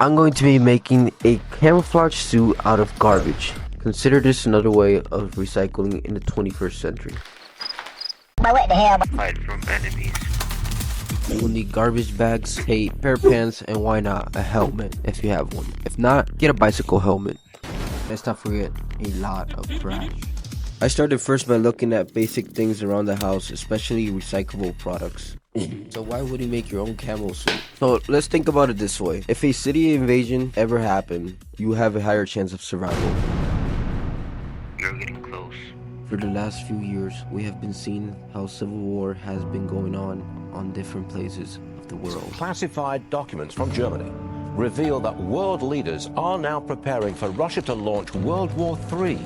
I'm going to be making a camouflage suit out of garbage. Consider this another way of recycling in the 21st century. But what the hell? Hide from enemies. You will need garbage bags, tape, pair of pants, and why not a helmet if you have one. If not, get a bicycle helmet. Let's not forget a lot of trash. I started first by looking at basic things around the house, especially recyclable products. So why would you make your own camo suit? So let's think about it this way. If a city invasion ever happened, you have a higher chance of survival. You're getting close. For the last few years, we have been seeing how civil war has been going on different places of the world. Classified documents from Germany reveal that world leaders are now preparing for Russia to launch World War III.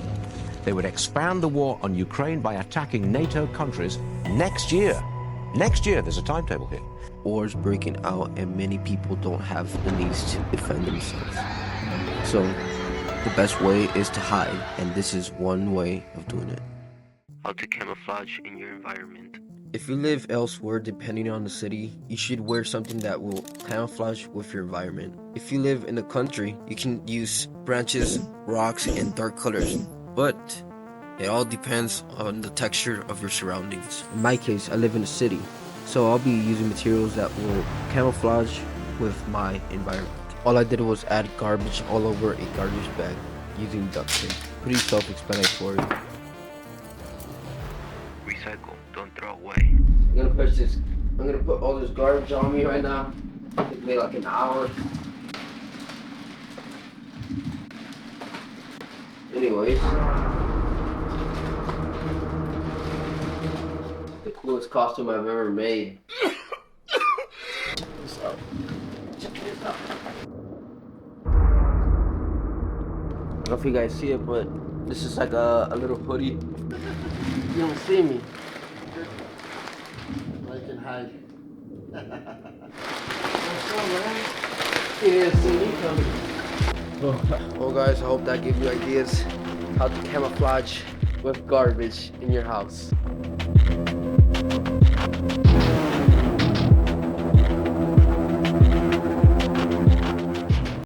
They would expand the war on Ukraine by attacking NATO countries next year. Next year, there's a timetable here. Wars breaking out and many people don't have the means to defend themselves. So the best way is to hide, and this is one way of doing it. How to camouflage in your environment. If you live elsewhere, depending on the city, you should wear something that will camouflage with your environment. If you live in the country, you can use branches, rocks, and dark colors. But it all depends on the texture of your surroundings. In my case, I live in a city, so I'll be using materials that will camouflage with my environment. All I did was add garbage all over a garbage bag using duct tape. Pretty self-explanatory. Recycle, don't throw away. I'm gonna put all this garbage on me right now. It'll be like an hour. Anyways, the coolest costume I've ever made. So, check this out. I don't know if you guys see it, but this is like a little hoodie. You don't see me. I can hide. What's up, man? You didn't see me coming. Well guys, I hope that gave you ideas how to camouflage with garbage in your house.